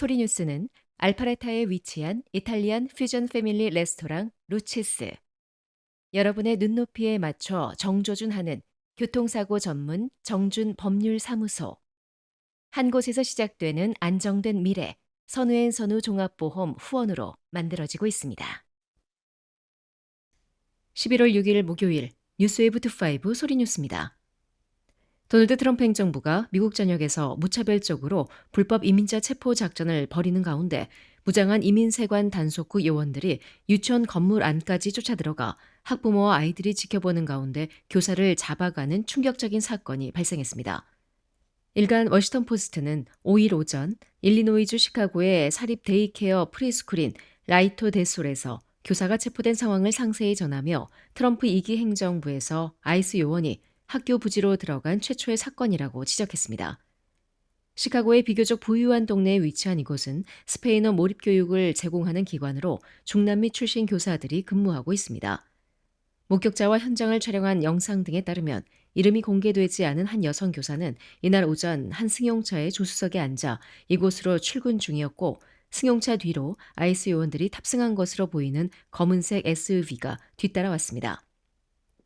소리뉴스는 알파레타에 위치한 이탈리안 퓨전 패밀리 레스토랑 루치스, 여러분의 눈높이에 맞춰 정조준하는 교통사고 전문 정준 법률사무소, 한 곳에서 시작되는 안정된 미래, 선우앤 선우 종합보험 후원으로 만들어지고 있습니다. 11월 6일 목요일 뉴스웨이브 투5 소리뉴스입니다. 도널드 트럼프 행정부가 미국 전역에서 무차별적으로 불법 이민자 체포 작전을 벌이는 가운데 무장한 이민세관 단속구 요원들이 유치원 건물 안까지 쫓아들어가 학부모와 아이들이 지켜보는 가운데 교사를 잡아가는 충격적인 사건이 발생했습니다. 일간 워싱턴 포스트는 5일 오전 일리노이주 시카고의 사립 데이케어 프리스쿨인 라이토 데솔에서 교사가 체포된 상황을 상세히 전하며 트럼프 2기 행정부에서 아이스 요원이 학교 부지로 들어간 최초의 사건이라고 지적했습니다. 시카고의 비교적 부유한 동네에 위치한 이곳은 스페인어 몰입 교육을 제공하는 기관으로 중남미 출신 교사들이 근무하고 있습니다. 목격자와 현장을 촬영한 영상 등에 따르면 이름이 공개되지 않은 한 여성 교사는 이날 오전 한 승용차의 조수석에 앉아 이곳으로 출근 중이었고 승용차 뒤로 아이스 요원들이 탑승한 것으로 보이는 검은색 SUV가 뒤따라왔습니다.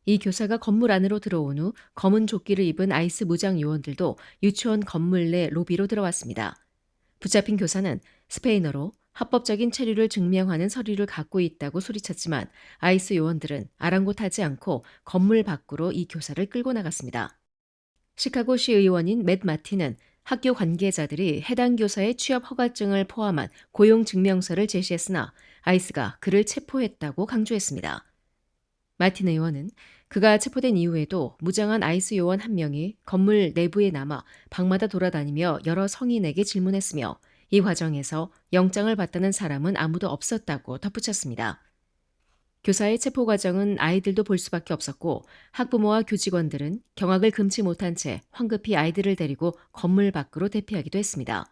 이 교사가 건물 안으로 들어온 후 검은 조끼를 입은 아이스 무장 요원들도 유치원 건물 내 로비로 들어왔습니다. 붙잡힌 교사는 스페인어로 합법적인 체류를 증명하는 서류를 갖고 있다고 소리쳤지만 아이스 요원들은 아랑곳하지 않고 건물 밖으로 이 교사를 끌고 나갔습니다. 시카고시 의원인 맷 마틴은 학교 관계자들이 해당 교사의 취업 허가증을 포함한 고용 증명서를 제시했으나 아이스가 그를 체포했다고 강조했습니다. 마틴 의원은 그가 체포된 이후에도 무장한 아이스 요원 한 명이 건물 내부에 남아 방마다 돌아다니며 여러 성인에게 질문했으며 이 과정에서 영장을 받다는 사람은 아무도 없었다고 덧붙였습니다. 교사의 체포 과정은 아이들도 볼 수밖에 없었고 학부모와 교직원들은 경악을 금치 못한 채 황급히 아이들을 데리고 건물 밖으로 대피하기도 했습니다.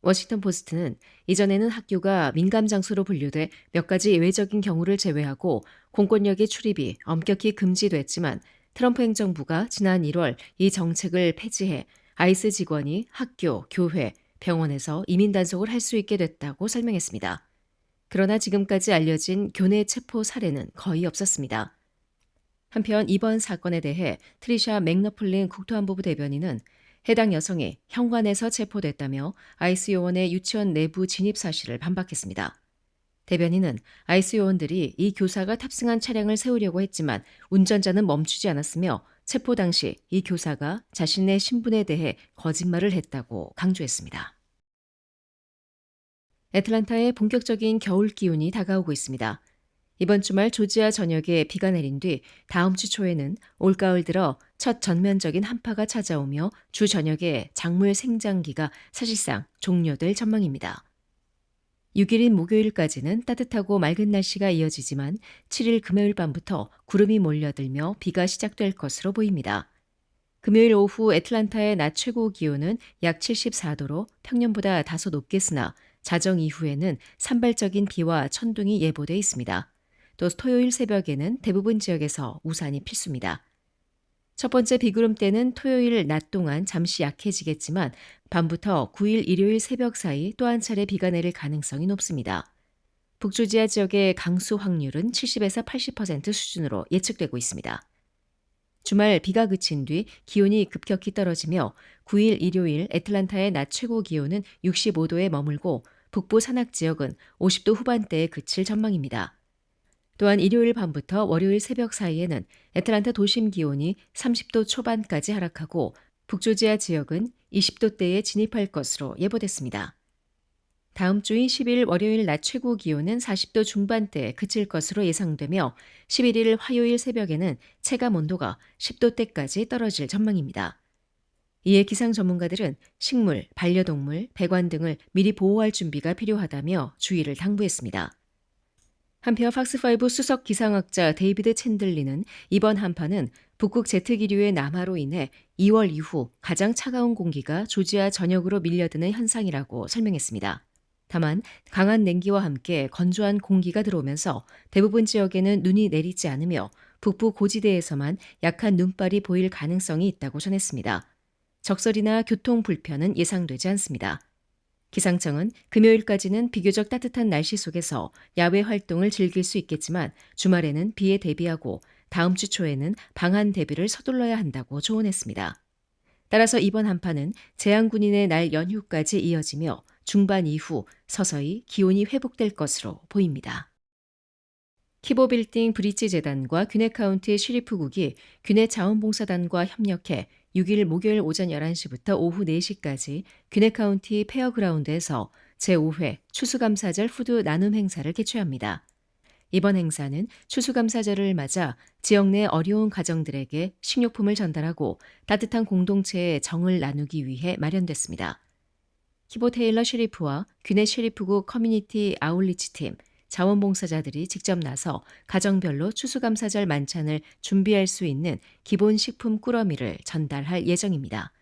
워싱턴 포스트는 이전에는 학교가 민감 장소로 분류돼 몇 가지 예외적인 경우를 제외하고 공권력의 출입이 엄격히 금지됐지만 트럼프 행정부가 지난 1월 이 정책을 폐지해 아이스 직원이 학교, 교회, 병원에서 이민 단속을 할 수 있게 됐다고 설명했습니다. 그러나 지금까지 알려진 교내 체포 사례는 거의 없었습니다. 한편 이번 사건에 대해 트리샤 맥너플린 국토안보부 대변인은 해당 여성이 현관에서 체포됐다며 아이스 요원의 유치원 내부 진입 사실을 반박했습니다. 대변인은 아이스 요원들이 이 교사가 탑승한 차량을 세우려고 했지만 운전자는 멈추지 않았으며 체포 당시 이 교사가 자신의 신분에 대해 거짓말을 했다고 강조했습니다. 애틀란타의 본격적인 겨울 기온이 다가오고 있습니다. 이번 주말 조지아 전역에 비가 내린 뒤 다음 주 초에는 올가을 들어 첫 전면적인 한파가 찾아오며 주 저녁에 작물 생장기가 사실상 종료될 전망입니다. 6일인 목요일까지는 따뜻하고 맑은 날씨가 이어지지만 7일 금요일 밤부터 구름이 몰려들며 비가 시작될 것으로 보입니다. 금요일 오후 애틀란타의 낮 최고 기온은 약 74도로 평년보다 다소 높겠으나 자정 이후에는 산발적인 비와 천둥이 예보돼 있습니다. 또 토요일 새벽에는 대부분 지역에서 우산이 필수입니다. 첫 번째 비구름대는 토요일 낮 동안 잠시 약해지겠지만 밤부터 9일 일요일 새벽 사이 또 한 차례 비가 내릴 가능성이 높습니다. 북조지아 지역의 강수 확률은 70에서 80% 수준으로 예측되고 있습니다. 주말 비가 그친 뒤 기온이 급격히 떨어지며 9일 일요일 애틀란타의 낮 최고 기온은 65도에 머물고 북부 산악 지역은 50도 후반대에 그칠 전망입니다. 또한 일요일 밤부터 월요일 새벽 사이에는 애틀란타 도심 기온이 30도 초반까지 하락하고 북조지아 지역은 20도대에 진입할 것으로 예보됐습니다. 다음 주인 10일 월요일 낮 최고 기온은 40도 중반대에 그칠 것으로 예상되며 11일 화요일 새벽에는 체감 온도가 10도대까지 떨어질 전망입니다. 이에 기상 전문가들은 식물, 반려동물, 배관 등을 미리 보호할 준비가 필요하다며 주의를 당부했습니다. 한편 팍스5 수석 기상학자 데이비드 챈들리는 이번 한파는 북극 제트 기류의 남하로 인해 2월 이후 가장 차가운 공기가 조지아 전역으로 밀려드는 현상이라고 설명했습니다. 다만 강한 냉기와 함께 건조한 공기가 들어오면서 대부분 지역에는 눈이 내리지 않으며 북부 고지대에서만 약한 눈발이 보일 가능성이 있다고 전했습니다. 적설이나 교통 불편은 예상되지 않습니다. 기상청은 금요일까지는 비교적 따뜻한 날씨 속에서 야외 활동을 즐길 수 있겠지만 주말에는 비에 대비하고 다음 주 초에는 방한 대비를 서둘러야 한다고 조언했습니다. 따라서 이번 한파는 재앙군인의 날 연휴까지 이어지며 중반 이후 서서히 기온이 회복될 것으로 보입니다. 키보빌딩 브릿지 재단과 귀네 카운티 시리프국이 귀네 자원봉사단과 협력해 6일 목요일 오전 11시부터 오후 4시까지 귀네 카운티 페어그라운드에서 제5회 추수감사절 푸드 나눔 행사를 개최합니다. 이번 행사는 추수감사절을 맞아 지역 내 어려운 가정들에게 식료품을 전달하고 따뜻한 공동체의 정을 나누기 위해 마련됐습니다. 키보 테일러 셰리프와 귀네 셰리프국 커뮤니티 아울리치 팀, 자원봉사자들이 직접 나서 가정별로 추수감사절 만찬을 준비할 수 있는 기본 식품 꾸러미를 전달할 예정입니다.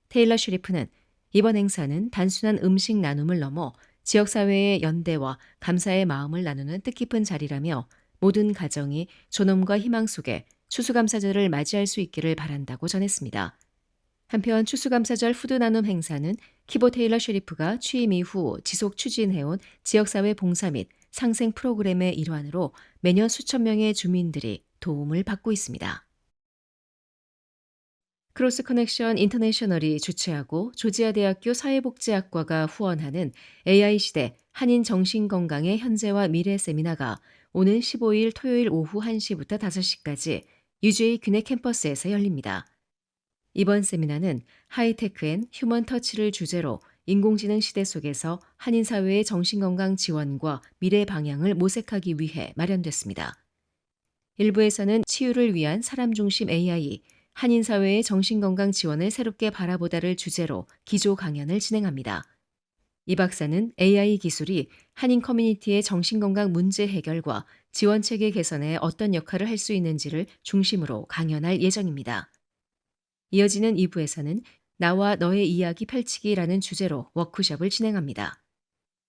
테일러 셰리프는 이번 행사는 단순한 음식 나눔을 넘어 지역사회의 연대와 감사의 마음을 나누는 뜻깊은 자리라며 모든 가정이 존엄과 희망 속에 추수감사절을 맞이할 수 있기를 바란다고 전했습니다. 한편 추수감사절 푸드 나눔 행사는 키보 테일러 셰리프가 취임 이후 지속 추진해온 지역사회 봉사 및 상생 프로그램의 일환으로 매년 수천 명의 주민들이 도움을 받고 있습니다. 크로스 커넥션 인터내셔널이 주최하고 조지아 대학교 사회복지학과가 후원하는 AI 시대 한인 정신건강의 현재와 미래 세미나가 오는 15일 토요일 오후 1시부터 5시까지 UJ 귀네 캠퍼스에서 열립니다. 이번 세미나는 하이테크 앤 휴먼 터치를 주제로 인공지능 시대 속에서 한인 사회의 정신건강 지원과 미래 방향을 모색하기 위해 마련됐습니다. 일부에서는 치유를 위한 사람 중심 AI, 한인 사회의 정신건강 지원을 새롭게 바라보다를 주제로 기조 강연을 진행합니다. 이 박사는 AI 기술이 한인 커뮤니티의 정신건강 문제 해결과 지원체계 개선에 어떤 역할을 할 수 있는지를 중심으로 강연할 예정입니다. 이어지는 2부에서는 나와 너의 이야기 펼치기라는 주제로 워크숍을 진행합니다.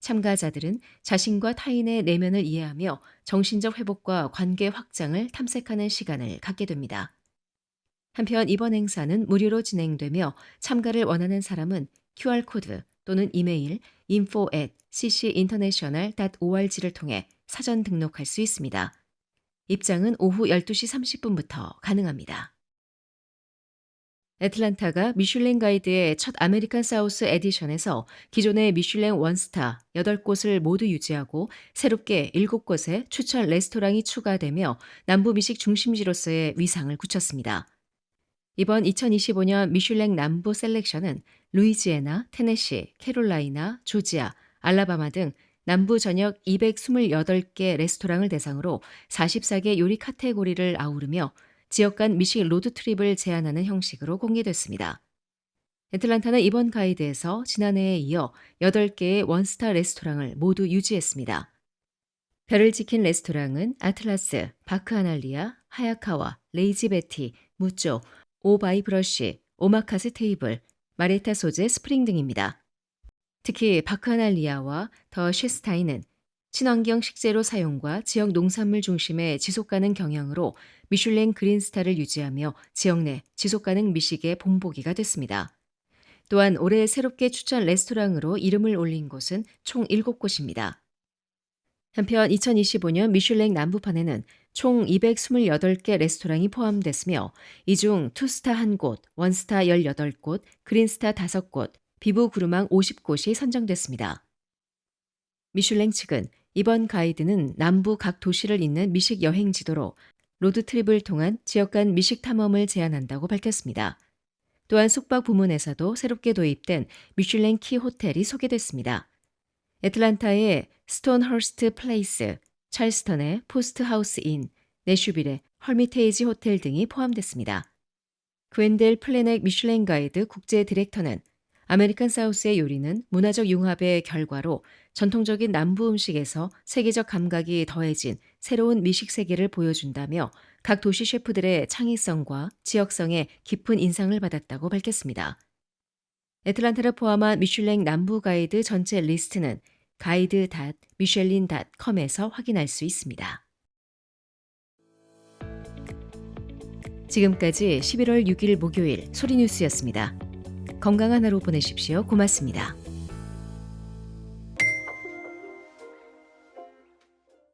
참가자들은 자신과 타인의 내면을 이해하며 정신적 회복과 관계 확장을 탐색하는 시간을 갖게 됩니다. 한편 이번 행사는 무료로 진행되며 참가를 원하는 사람은 QR코드 또는 이메일 info@ccinternational.org를 통해 사전 등록할 수 있습니다. 입장은 오후 12시 30분부터 가능합니다. 애틀란타가 미슐랭 가이드의 첫 아메리칸 사우스 에디션에서 기존의 미슐랭 원스타 8곳을 모두 유지하고 새롭게 7곳의 추천 레스토랑이 추가되며 남부 미식 중심지로서의 위상을 굳혔습니다. 이번 2025년 미슐랭 남부 셀렉션은 루이지애나, 테네시, 캐롤라이나, 조지아, 알라바마 등 남부 전역 228개 레스토랑을 대상으로 44개 요리 카테고리를 아우르며 지역 간 미식 로드트립을 제안하는 형식으로 공개됐습니다. 애틀란타는 이번 가이드에서 지난해에 이어 8개의 원스타 레스토랑을 모두 유지했습니다. 별을 지킨 레스토랑은 아틀라스, 바크아날리아, 하야카와, 레이지 베티, 무쪼, 오바이브러쉬, 오마카세 테이블, 마레타 소재 스프링 등입니다. 특히 바크아날리아와 더 쉐스타인은 친환경 식재료 사용과 지역 농산물 중심의 지속가능 경영으로 미슐랭 그린스타를 유지하며 지역 내 지속가능 미식의 본보기가 됐습니다. 또한 올해 새롭게 추천 레스토랑으로 이름을 올린 곳은 총 7곳입니다. 한편 2025년 미슐랭 남부판에는 총 228개 레스토랑이 포함됐으며 이 중 투스타 1곳, 원스타 18곳, 그린스타 5곳, 비브 구르망 50곳이 선정됐습니다. 미슐랭 측은 이번 가이드는 남부 각 도시를 잇는 미식 여행 지도로 로드트립을 통한 지역 간 미식 탐험을 제안한다고 밝혔습니다. 또한 숙박 부문에서도 새롭게 도입된 미슐랭 키 호텔이 소개됐습니다. 애틀란타의 스톤허스트 플레이스, 찰스턴의 포스트 하우스 인, 내슈빌의 헐미테이지 호텔 등이 포함됐습니다. 그웬델 플래넥 미슐랭 가이드 국제 디렉터는 아메리칸 사우스의 요리는 문화적 융합의 결과로 전통적인 남부 음식에서 세계적 감각이 더해진 새로운 미식 세계를 보여준다며 각 도시 셰프들의 창의성과 지역성에 깊은 인상을 받았다고 밝혔습니다. 애틀란타를 포함한 미슐랭 남부 가이드 전체 리스트는 guide.michelin.com에서 확인할 수 있습니다. 지금까지 11월 6일 목요일 소리뉴스였습니다. 건강한 하루 보내십시오. 고맙습니다.